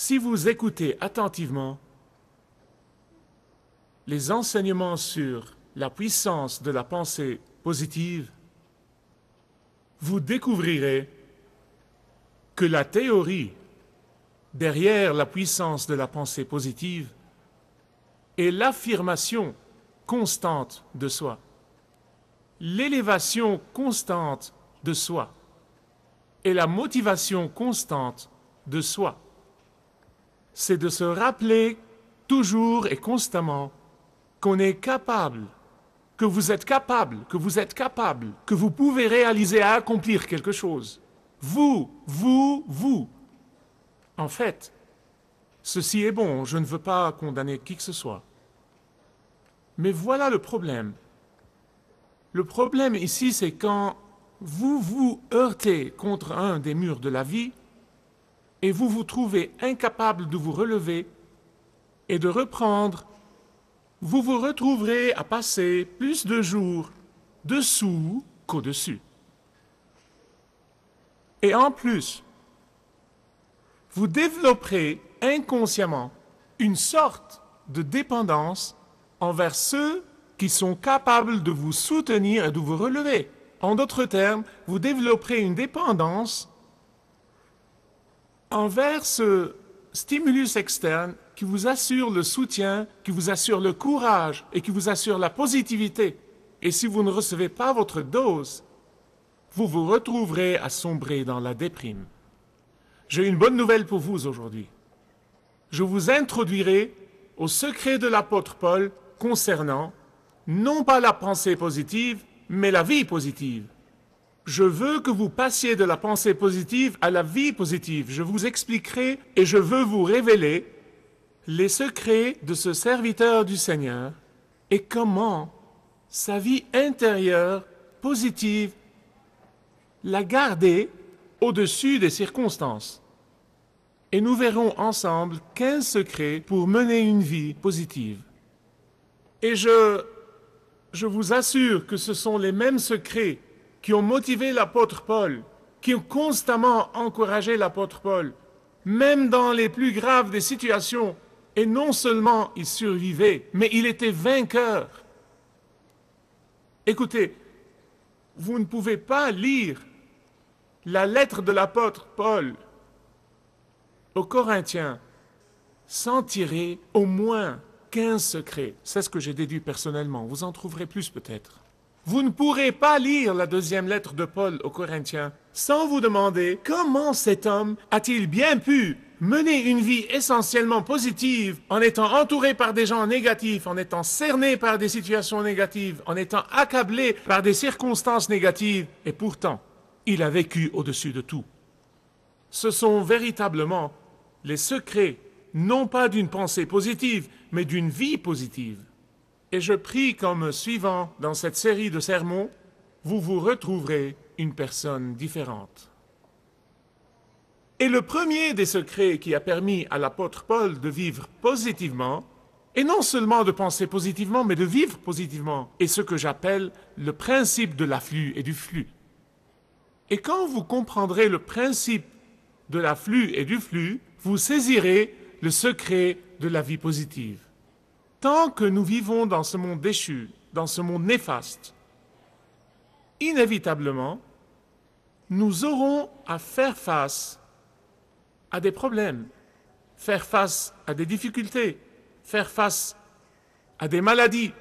Si vous écoutez attentivement les enseignements sur la puissance de la pensée positive, vous découvrirez que la théorie derrière la puissance de la pensée positive est l'affirmation constante de soi, l'élévation constante de soi et la motivation constante de soi. C'est de se rappeler toujours et constamment qu'on est capable, que vous êtes capable, que vous pouvez réaliser et accomplir quelque chose. Vous. En fait, ceci est bon, je ne veux pas condamner qui que ce soit. Mais voilà le problème. Le problème ici, c'est quand vous vous heurtez contre un des murs de la vie et vous vous trouvez incapable de vous relever et de reprendre, vous vous retrouverez à passer plus de jours dessous qu'au-dessus. Et en plus, vous développerez inconsciemment une sorte de dépendance envers ceux qui sont capables de vous soutenir et de vous relever. En d'autres termes, vous développerez une dépendance envers ce stimulus externe qui vous assure le soutien, qui vous assure le courage et qui vous assure la positivité. Et si vous ne recevez pas votre dose, vous vous retrouverez à sombrer dans la déprime. J'ai une bonne nouvelle pour vous aujourd'hui. Je vous introduirai au secret de l'apôtre Paul concernant non pas la pensée positive, mais la vie positive. Je veux que vous passiez de la pensée positive à la vie positive. Je vous expliquerai et je veux vous révéler les secrets de ce serviteur du Seigneur et comment sa vie intérieure positive l'a gardé au-dessus des circonstances. Et nous verrons ensemble 15 secrets pour mener une vie positive. Et je vous assure que ce sont les mêmes secrets qui ont motivé l'apôtre Paul, qui ont constamment encouragé l'apôtre Paul, même dans les plus graves des situations. Et non seulement il survivait, mais il était vainqueur. Écoutez, vous ne pouvez pas lire la lettre de l'apôtre Paul aux Corinthiens sans tirer au moins 15 secrets. C'est ce que j'ai déduit personnellement. Vous en trouverez plus peut-être. Vous ne pourrez pas lire la deuxième lettre de Paul aux Corinthiens sans vous demander comment cet homme a-t-il bien pu mener une vie essentiellement positive en étant entouré par des gens négatifs, en étant cerné par des situations négatives, en étant accablé par des circonstances négatives, et pourtant, il a vécu au-dessus de tout. Ce sont véritablement les secrets, non pas d'une pensée positive, mais d'une vie positive. Et je prie comme suivant dans cette série de sermons, vous vous retrouverez une personne différente. Et le premier des secrets qui a permis à l'apôtre Paul de vivre positivement, et non seulement de penser positivement, mais de vivre positivement, est ce que j'appelle le principe de l'afflux et du flux. Et quand vous comprendrez le principe de l'afflux et du flux, vous saisirez le secret de la vie positive. Tant que nous vivons dans ce monde déchu, dans ce monde néfaste, inévitablement, nous aurons à faire face à des problèmes, faire face à des difficultés, faire face à des maladies,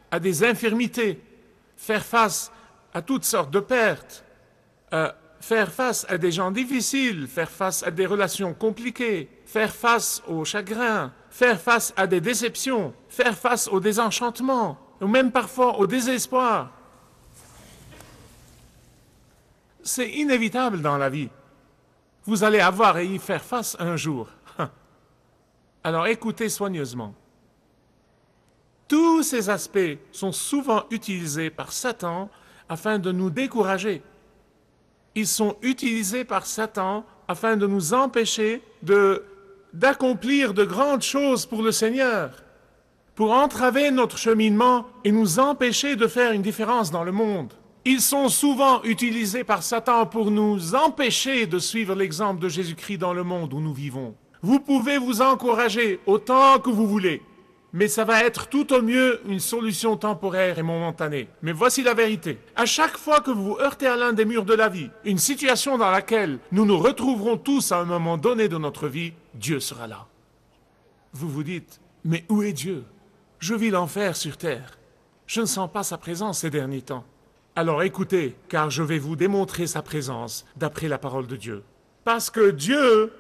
à des infirmités, faire face à toutes sortes de pertes, faire face à des gens difficiles, faire face à des relations compliquées, faire face au chagrin, faire face à des déceptions, faire face au désenchantement, ou même parfois au désespoir. C'est inévitable dans la vie. Vous allez avoir à y faire face un jour. Alors écoutez soigneusement. Tous ces aspects sont souvent utilisés par Satan afin de nous décourager. Ils sont utilisés par Satan afin de nous empêcher d'accomplir de grandes choses pour le Seigneur, pour entraver notre cheminement et nous empêcher de faire une différence dans le monde. Ils sont souvent utilisés par Satan pour nous empêcher de suivre l'exemple de Jésus-Christ dans le monde où nous vivons, Vous pouvez vous encourager autant que vous voulez, mais ça va être tout au mieux une solution temporaire et momentanée. Mais voici la vérité. À chaque fois que vous vous heurtez à l'un des murs de la vie, une situation dans laquelle nous nous retrouverons tous à un moment donné de notre vie, Dieu sera là. Vous vous dites, mais où est Dieu? Je vis l'enfer sur terre. Je ne sens pas sa présence ces derniers temps. Alors écoutez, car je vais vous démontrer sa présence d'après la parole de Dieu. Parce que Dieu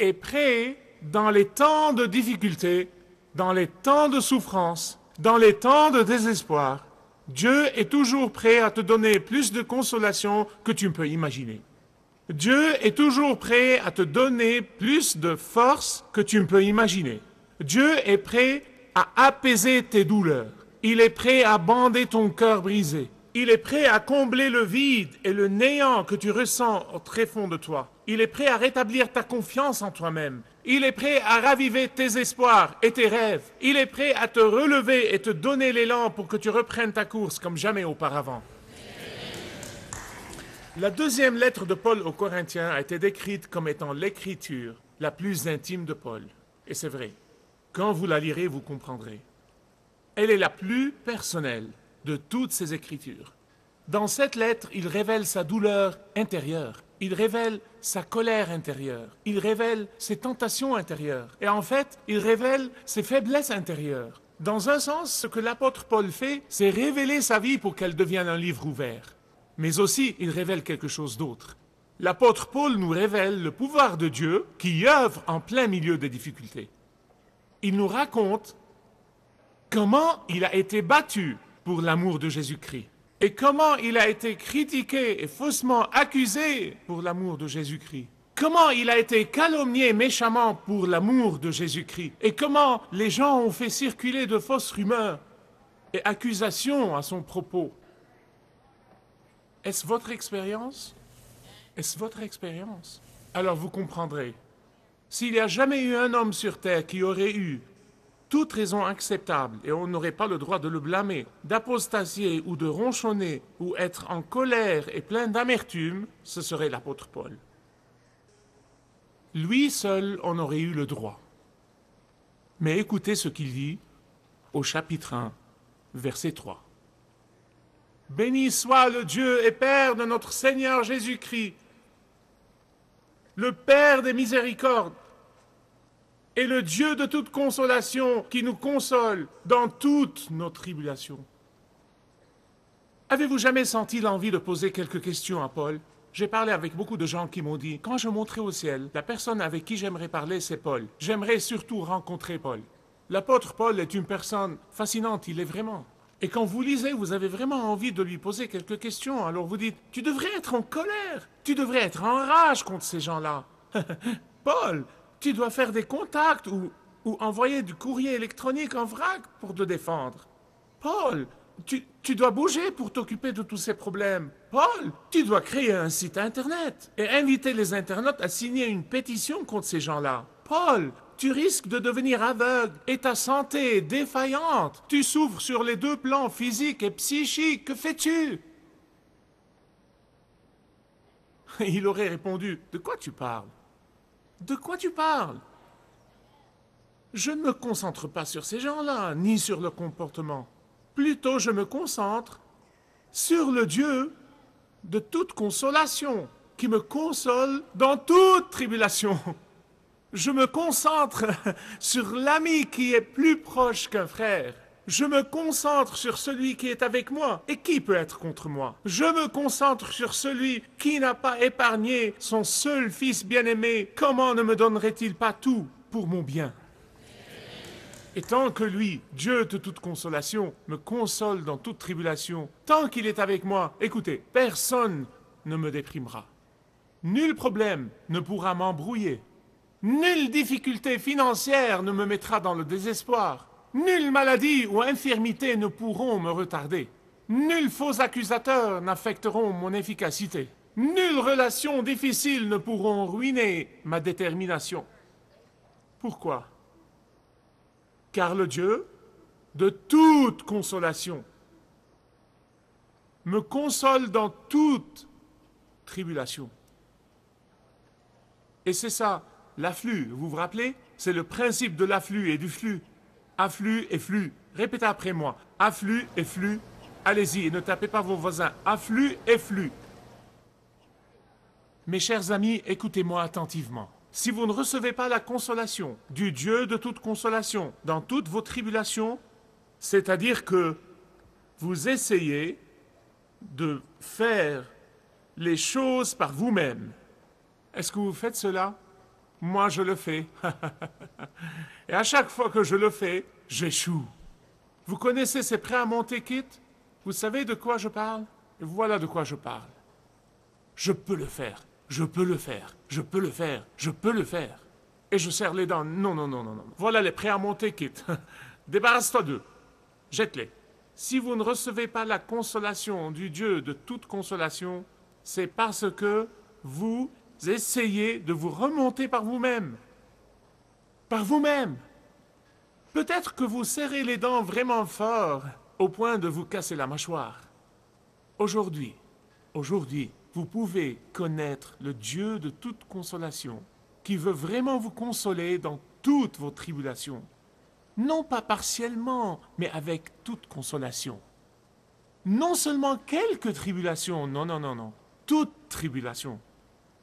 est prêt dans les temps de difficulté, dans les temps de souffrance, dans les temps de désespoir. Dieu est toujours prêt à te donner plus de consolation que tu peux imaginer. Dieu est toujours prêt à te donner plus de force que tu ne peux imaginer. Dieu est prêt à apaiser tes douleurs. Il est prêt à bander ton cœur brisé. Il est prêt à combler le vide et le néant que tu ressens au tréfonds de toi. Il est prêt à rétablir ta confiance en toi-même. Il est prêt à raviver tes espoirs et tes rêves. Il est prêt à te relever et te donner l'élan pour que tu reprennes ta course comme jamais auparavant. La deuxième lettre de Paul aux Corinthiens a été décrite comme étant l'écriture la plus intime de Paul. Et c'est vrai. Quand vous la lirez, vous comprendrez. Elle est la plus personnelle de toutes ses écritures. Dans cette lettre, il révèle sa douleur intérieure. Il révèle sa colère intérieure. Il révèle ses tentations intérieures. Et en fait, il révèle ses faiblesses intérieures. Dans un sens, ce que l'apôtre Paul fait, c'est révéler sa vie pour qu'elle devienne un livre ouvert. Mais aussi, il révèle quelque chose d'autre. L'apôtre Paul nous révèle le pouvoir de Dieu qui œuvre en plein milieu des difficultés. Il nous raconte comment il a été battu pour l'amour de Jésus-Christ et comment il a été critiqué et faussement accusé pour l'amour de Jésus-Christ. Comment il a été calomnié méchamment pour l'amour de Jésus-Christ et comment les gens ont fait circuler de fausses rumeurs et accusations à son propos. Est-ce votre expérience? Est-ce votre expérience? Alors vous comprendrez. S'il n'y a jamais eu un homme sur terre qui aurait eu toute raison acceptable, et on n'aurait pas le droit de le blâmer, d'apostasier ou de ronchonner ou être en colère et plein d'amertume, ce serait l'apôtre Paul. Lui seul en aurait eu le droit. Mais écoutez ce qu'il dit au chapitre 1, verset 3. Béni soit le Dieu et Père de notre Seigneur Jésus-Christ, le Père des miséricordes, et le Dieu de toute consolation qui nous console dans toutes nos tribulations. Avez-vous jamais senti l'envie de poser quelques questions à Paul? J'ai parlé avec beaucoup de gens qui m'ont dit, quand je monterai au ciel, la personne avec qui j'aimerais parler, c'est Paul. J'aimerais surtout rencontrer Paul. L'apôtre Paul est une personne fascinante, il est vraiment. Et quand vous lisez, vous avez vraiment envie de lui poser quelques questions. Alors vous dites, tu devrais être en colère, tu devrais être en rage contre ces gens-là. Paul, tu dois faire des contacts ou envoyer du courrier électronique en vrac pour te défendre. Paul, tu dois bouger pour t'occuper de tous ces problèmes. Paul, tu dois créer un site internet et inviter les internautes à signer une pétition contre ces gens-là. Paul, tu risques de devenir aveugle et ta santé est défaillante. Tu souffres sur les deux plans, physique et psychique. Que fais-tu? Il aurait répondu, de quoi tu parles? De quoi tu parles? Je ne me concentre pas sur ces gens-là, ni sur leur comportement. Plutôt, je me concentre sur le Dieu de toute consolation, qui me console dans toute tribulation. Je me concentre sur l'ami qui est plus proche qu'un frère. Je me concentre sur celui qui est avec moi et qui peut être contre moi. Je me concentre sur celui qui n'a pas épargné son seul fils bien-aimé. Comment ne me donnerait-il pas tout pour mon bien? Et tant que lui, Dieu de toute consolation, me console dans toute tribulation, tant qu'il est avec moi, écoutez, personne ne me déprimera. Nul problème ne pourra m'embrouiller. Nulle difficulté financière ne me mettra dans le désespoir. Nulle maladie ou infirmité ne pourront me retarder. Nuls faux accusateurs n'affecteront mon efficacité. Nulle relation difficile ne pourront ruiner ma détermination. Pourquoi? Car le Dieu de toute consolation me console dans toute tribulation. Et c'est ça L'afflux, vous vous rappelez? C'est le principe de l'afflux et du flux. Afflux et flux. Répétez après moi. Afflux et flux. Allez-y et ne tapez pas vos voisins. Afflux et flux. Mes chers amis, écoutez-moi attentivement. Si vous ne recevez pas la consolation du Dieu de toute consolation dans toutes vos tribulations, c'est-à-dire que vous essayez de faire les choses par vous-même. Est-ce que vous faites cela? Moi, je le fais. Et à chaque fois que je le fais, j'échoue. Vous connaissez ces prêts à monter kit? Vous savez de quoi je parle? Et voilà de quoi je parle. Je peux le faire. Je peux le faire. Je peux le faire. Je peux le faire. Et je serre les dents. Non, non, non, non, non. Voilà les prêts à monter kit. Débarrasse-toi d'eux. Jette-les. Si vous ne recevez pas la consolation du Dieu de toute consolation, c'est parce que vous essayez de vous remonter par vous-même. Par vous-même. Peut-être que vous serrez les dents vraiment fort au point de vous casser la mâchoire. Aujourd'hui, vous pouvez connaître le Dieu de toute consolation qui veut vraiment vous consoler dans toutes vos tribulations. Non pas partiellement, mais avec toute consolation. Non seulement quelques tribulations, non, non, non, non, toute tribulation.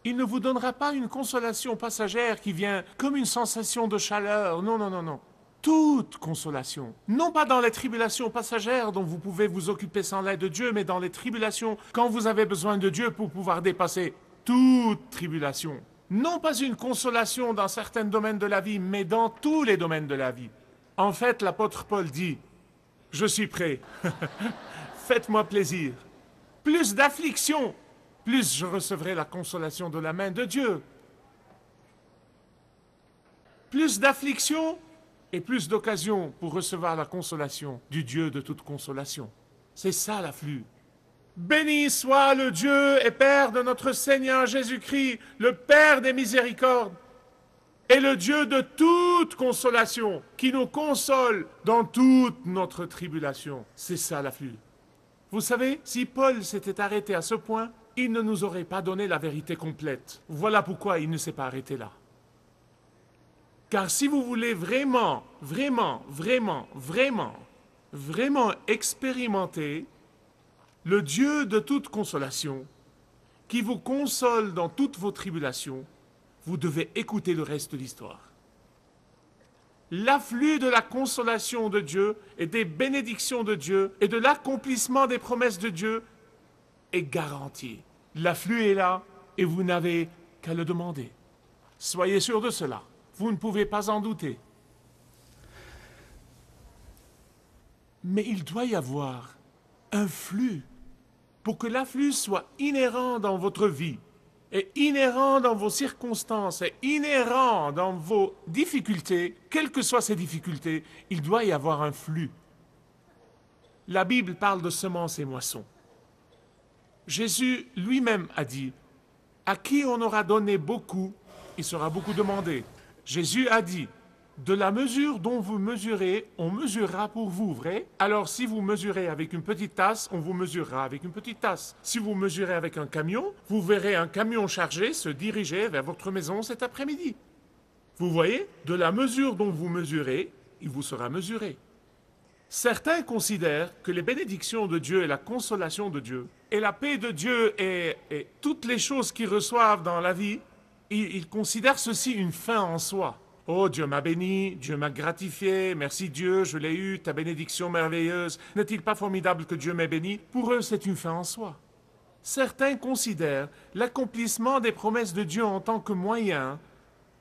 Il ne vous donnera pas une consolation passagère qui vient comme une sensation de chaleur, non, non, non, non. Toute consolation. Non pas dans les tribulations passagères dont vous pouvez vous occuper sans l'aide de Dieu, mais dans les tribulations quand vous avez besoin de Dieu pour pouvoir dépasser toute tribulation. Non pas une consolation dans certains domaines de la vie, mais dans tous les domaines de la vie. En fait, l'apôtre Paul dit, « Je suis prêt, faites-moi plaisir. Plus d'affliction, plus je recevrai la consolation de la main de Dieu. Plus d'affliction et plus d'occasions pour recevoir la consolation du Dieu de toute consolation. » C'est ça l'afflux. Béni soit le Dieu et Père de notre Seigneur Jésus-Christ, le Père des miséricordes, et le Dieu de toute consolation, qui nous console dans toute notre tribulation. C'est ça l'afflux. Vous savez, si Paul s'était arrêté à ce point, il ne nous aurait pas donné la vérité complète. Voilà pourquoi il ne s'est pas arrêté là. Car si vous voulez vraiment, vraiment, vraiment, vraiment, vraiment expérimenter le Dieu de toute consolation, qui vous console dans toutes vos tribulations, vous devez écouter le reste de l'histoire. L'afflux de la consolation de Dieu et des bénédictions de Dieu et de l'accomplissement des promesses de Dieu est garanti. L'afflux est là et vous n'avez qu'à le demander. Soyez sûr de cela. Vous ne pouvez pas en douter. Mais il doit y avoir un flux pour que l'afflux soit inhérent dans votre vie et inhérent dans vos circonstances et inhérent dans vos difficultés, quelles que soient ces difficultés, il doit y avoir un flux. La Bible parle de semences et moissons. Jésus lui-même a dit, « À qui on aura donné beaucoup, il sera beaucoup demandé. » Jésus a dit, « De la mesure dont vous mesurez, on mesurera pour vous, vrai? Alors si vous mesurez avec une petite tasse, on vous mesurera avec une petite tasse. Si vous mesurez avec un camion, vous verrez un camion chargé se diriger vers votre maison cet après-midi. Vous voyez, de la mesure dont vous mesurez, il vous sera mesuré. » Certains considèrent que les bénédictions de Dieu et la consolation de Dieu et la paix de Dieu et toutes les choses qu'ils reçoivent dans la vie, ils considèrent ceci une fin en soi. Oh, Dieu m'a béni, Dieu m'a gratifié, merci Dieu, je l'ai eu, ta bénédiction merveilleuse. N'est-il pas formidable que Dieu m'ait béni? Pour eux, c'est une fin en soi. Certains considèrent l'accomplissement des promesses de Dieu en tant que moyen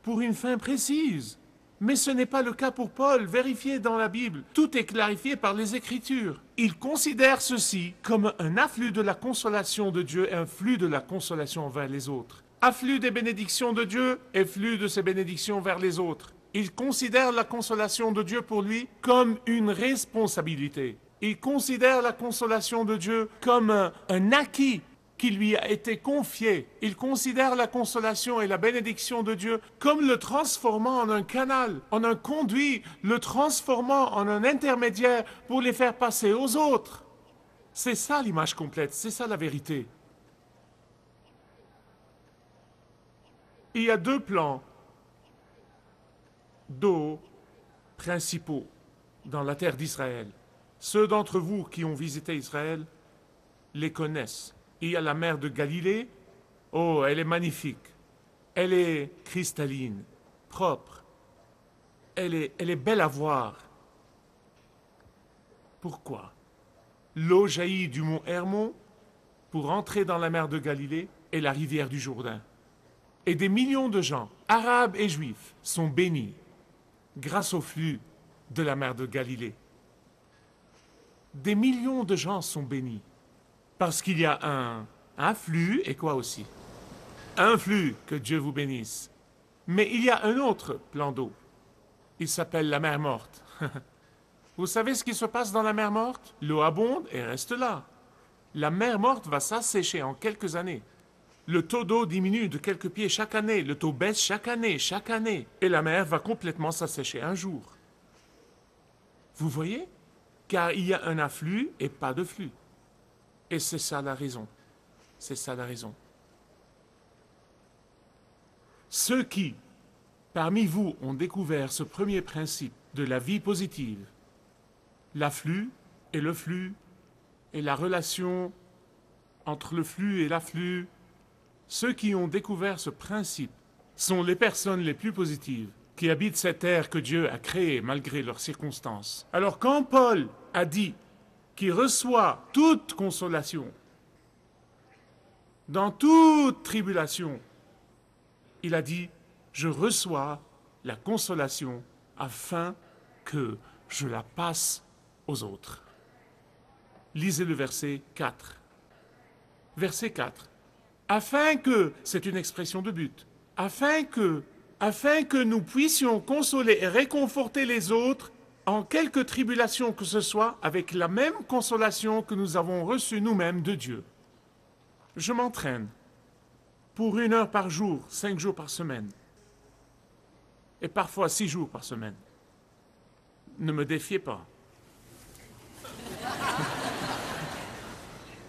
pour une fin précise. Mais ce n'est pas le cas pour Paul, vérifiez dans la Bible. Tout est clarifié par les Écritures. Il considère ceci comme un afflux de la consolation de Dieu et un flux de la consolation envers les autres. Afflux des bénédictions de Dieu et flux de ses bénédictions vers les autres. Il considère la consolation de Dieu pour lui comme une responsabilité. Il considère la consolation de Dieu comme un acquis qui lui a été confié. Il considère la consolation et la bénédiction de Dieu comme le transformant en un canal, en un conduit, le transformant en un intermédiaire pour les faire passer aux autres. C'est ça l'image complète, c'est ça la vérité. Il y a deux plans d'eau principaux dans la terre d'Israël. Ceux d'entre vous qui ont visité Israël les connaissent. Il y a la mer de Galilée. Oh, elle est magnifique. Elle est cristalline, propre. Elle est belle à voir. Pourquoi? L'eau jaillit du mont Hermon pour entrer dans la mer de Galilée et la rivière du Jourdain. Et des millions de gens, arabes et juifs, sont bénis grâce au flux de la mer de Galilée. Des millions de gens sont bénis parce qu'il y a un flux et quoi aussi? Un flux, que Dieu vous bénisse. Mais il y a un autre plan d'eau. Il s'appelle la mer morte. Vous savez ce qui se passe dans la mer morte? L'eau abonde et reste là. La mer morte va s'assécher en quelques années. Le taux d'eau diminue de quelques pieds chaque année. Le taux baisse chaque année. Et la mer va complètement s'assécher un jour. Vous voyez? Car il y a un afflux et pas de flux. Et c'est ça la raison. C'est ça la raison. Ceux qui, parmi vous, ont découvert ce premier principe de la vie positive, l'afflux et le flux, et la relation entre le flux et l'afflux, ceux qui ont découvert ce principe sont les personnes les plus positives qui habitent cette terre que Dieu a créée malgré leurs circonstances. Alors quand Paul a dit qu'il reçoit toute consolation, dans toute tribulation, il a dit, je reçois la consolation afin que je la passe aux autres. Lisez le verset 4. Verset 4. Afin que, c'est une expression de but, afin que nous puissions consoler et réconforter les autres en quelque tribulation que ce soit, avec la même consolation que nous avons reçue nous-mêmes de Dieu. Je m'entraîne pour 1 heure par jour, 5 jours par semaine, et parfois 6 jours par semaine. Ne me défiez pas.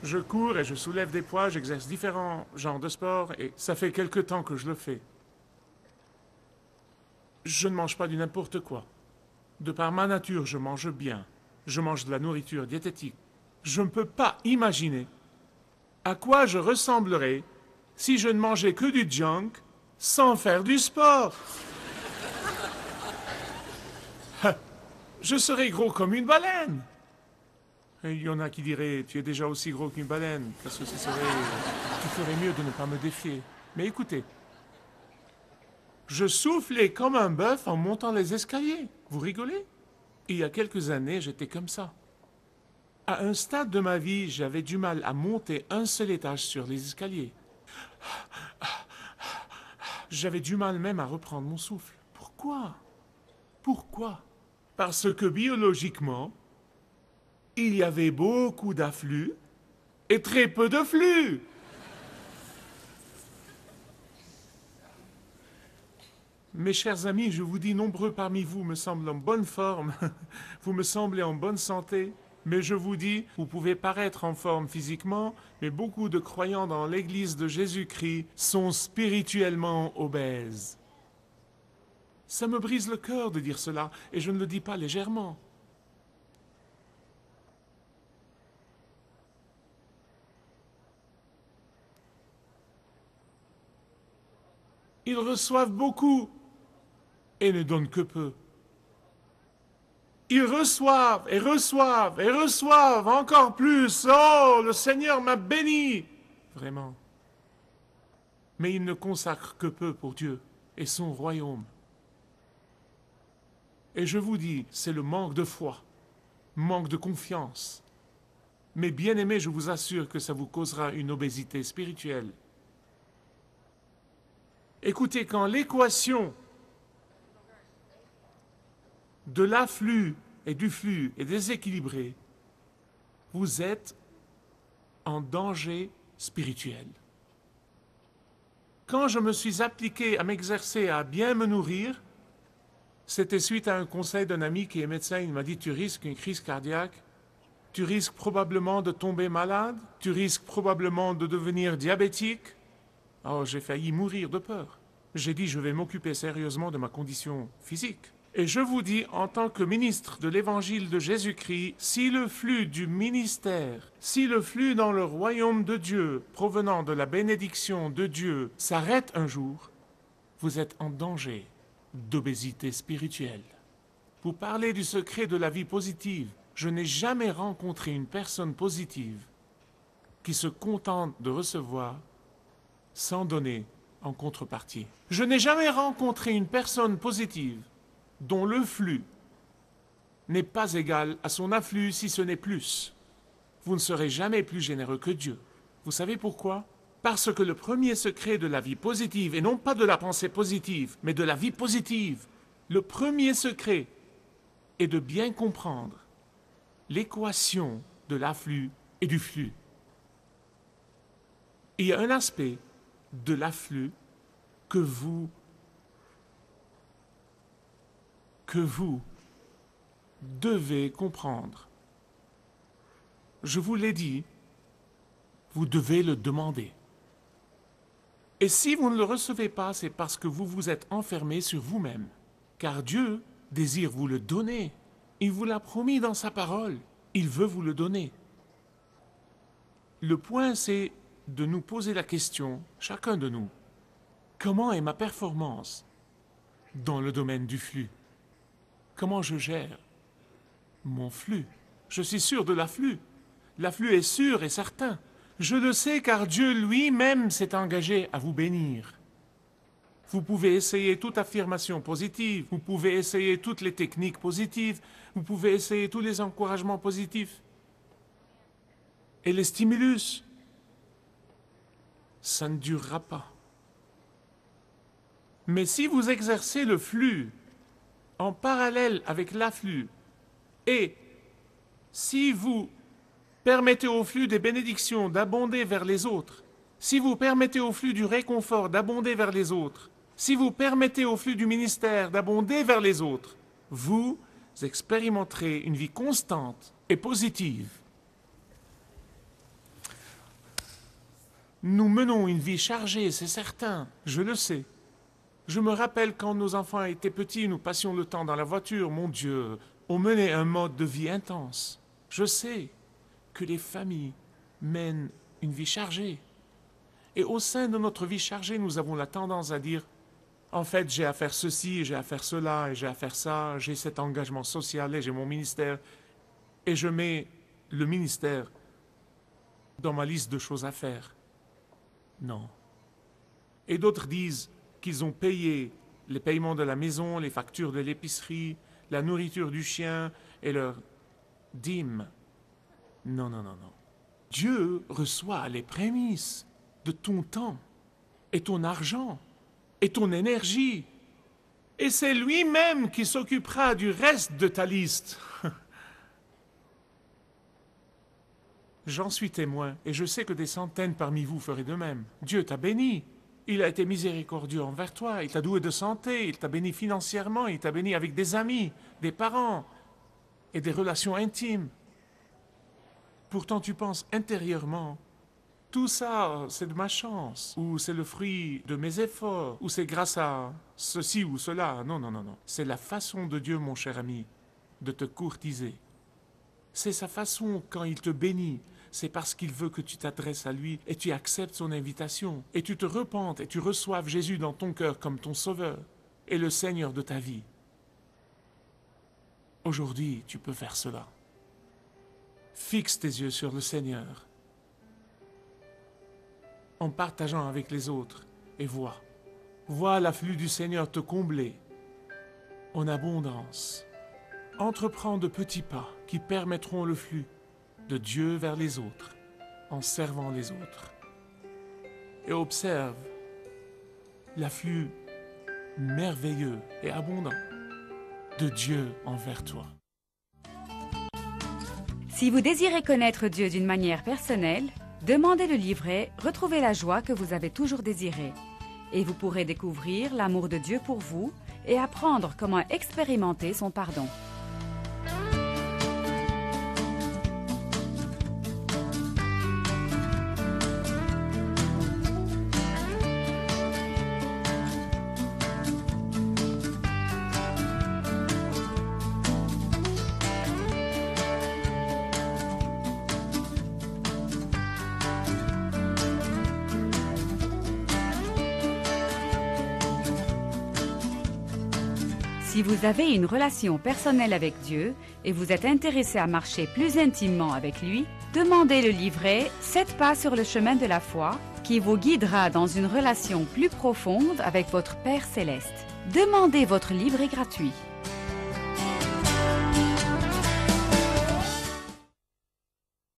Je cours et je soulève des poids, j'exerce différents genres de sport, et ça fait quelque temps que je le fais. Je ne mange pas du n'importe quoi. De par ma nature, je mange bien. Je mange de la nourriture diététique. Je ne peux pas imaginer à quoi je ressemblerais si je ne mangeais que du junk sans faire du sport. Je serais gros comme une baleine. Et il y en a qui diraient, tu es déjà aussi gros qu'une baleine, parce que tu ferais mieux de ne pas me défier. Mais écoutez, je soufflais comme un bœuf en montant les escaliers. Vous rigolez? Il y a quelques années, j'étais comme ça. À un stade de ma vie, j'avais du mal à monter un seul étage sur les escaliers. J'avais du mal même à reprendre mon souffle. Pourquoi? Pourquoi? Parce que biologiquement, il y avait beaucoup d'afflux et très peu de flux. Mes chers amis, je vous dis, nombreux parmi vous me semblent en bonne forme, vous me semblez en bonne santé, mais je vous dis, vous pouvez paraître en forme physiquement, mais beaucoup de croyants dans l'Église de Jésus-Christ sont spirituellement obèses. Ça me brise le cœur de dire cela, et je ne le dis pas légèrement. Ils reçoivent beaucoup et ne donnent que peu. Ils reçoivent et reçoivent et reçoivent encore plus. Oh, le Seigneur m'a béni. Vraiment. Mais ils ne consacrent que peu pour Dieu et son royaume. Et je vous dis, c'est le manque de foi, manque de confiance. Mais bien aimés, je vous assure que ça vous causera une obésité spirituelle. Écoutez, quand l'équation de l'afflux et du flux est déséquilibrée, vous êtes en danger spirituel. Quand je me suis appliqué à m'exercer à bien me nourrir, c'était suite à un conseil d'un ami qui est médecin. Il m'a dit, tu risques une crise cardiaque, tu risques probablement de tomber malade, tu risques probablement de devenir diabétique. Oh, j'ai failli mourir de peur. J'ai dit, je vais m'occuper sérieusement de ma condition physique. Et je vous dis, en tant que ministre de l'évangile de Jésus-Christ, si le flux du ministère, si le flux dans le royaume de Dieu, provenant de la bénédiction de Dieu, s'arrête un jour, vous êtes en danger d'obésité spirituelle. Pour parler du secret de la vie positive, je n'ai jamais rencontré une personne positive qui se contente de recevoir sans donner en contrepartie. Je n'ai jamais rencontré une personne positive dont le flux n'est pas égal à son afflux si ce n'est plus. Vous ne serez jamais plus généreux que Dieu. Vous savez pourquoi? Parce que le premier secret de la vie positive, et non pas de la pensée positive, mais de la vie positive, le premier secret est de bien comprendre l'équation de l'afflux et du flux. Il y a un aspect de l'afflux que vous devez comprendre. Je vous l'ai dit, vous devez le demander. Et si vous ne le recevez pas, c'est parce que vous vous êtes enfermé sur vous-même. Car Dieu désire vous le donner. Il vous l'a promis dans sa parole. Il veut vous le donner. Le point, c'est de nous poser la question, chacun de nous, comment est ma performance dans le domaine du flux? Comment je gère mon flux? Je suis sûr de l'afflux. L'afflux est sûr et certain. Je le sais car Dieu lui-même s'est engagé à vous bénir. Vous pouvez essayer toute affirmation positive, vous pouvez essayer toutes les techniques positives, vous pouvez essayer tous les encouragements positifs. Et les stimulus, ça ne durera pas. Mais si vous exercez le flux en parallèle avec l'afflux, et si vous permettez au flux des bénédictions d'abonder vers les autres, si vous permettez au flux du réconfort d'abonder vers les autres, si vous permettez au flux du ministère d'abonder vers les autres, vous expérimenterez une vie constante et positive. Nous menons une vie chargée, c'est certain, je le sais. Je me rappelle quand nos enfants étaient petits, nous passions le temps dans la voiture, mon Dieu, on menait un mode de vie intense. Je sais que les familles mènent une vie chargée. Et au sein de notre vie chargée, nous avons la tendance à dire « En fait, j'ai à faire ceci, j'ai à faire cela, et j'ai à faire ça, j'ai cet engagement social, et j'ai mon ministère. » Et je mets le ministère dans ma liste de choses à faire. Non. Et d'autres disent qu'ils ont payé les paiements de la maison, les factures de l'épicerie, la nourriture du chien et leur dîme. Non, non, non, non. Dieu reçoit les prémices de ton temps et ton argent et ton énergie. Et c'est lui-même qui s'occupera du reste de ta liste. J'en suis témoin et je sais que des centaines parmi vous feraient de même. Dieu t'a béni. Il a été miséricordieux envers toi. Il t'a doué de santé. Il t'a béni financièrement. Il t'a béni avec des amis, des parents et des relations intimes. Pourtant, tu penses intérieurement, tout ça, c'est de ma chance, ou c'est le fruit de mes efforts, ou c'est grâce à ceci ou cela. Non, non, non, non. C'est la façon de Dieu, mon cher ami, de te courtiser. C'est sa façon quand il te bénit. C'est parce qu'il veut que tu t'adresses à lui et tu acceptes son invitation, et tu te repentes et tu reçoives Jésus dans ton cœur comme ton sauveur et le Seigneur de ta vie. Aujourd'hui, tu peux faire cela. Fixe tes yeux sur le Seigneur en partageant avec les autres et vois. Vois l'afflux du Seigneur te combler en abondance. Entreprends de petits pas qui permettront le flux de Dieu vers les autres en servant les autres. Et observe l'afflux merveilleux et abondant de Dieu envers toi. Si vous désirez connaître Dieu d'une manière personnelle, demandez le livret « Retrouvez la joie que vous avez toujours désirée » et vous pourrez découvrir l'amour de Dieu pour vous et apprendre comment expérimenter son pardon. Si vous avez une relation personnelle avec Dieu et vous êtes intéressé à marcher plus intimement avec lui, demandez le livret 7 pas sur le chemin de la foi qui vous guidera dans une relation plus profonde avec votre Père céleste. Demandez votre livret gratuit.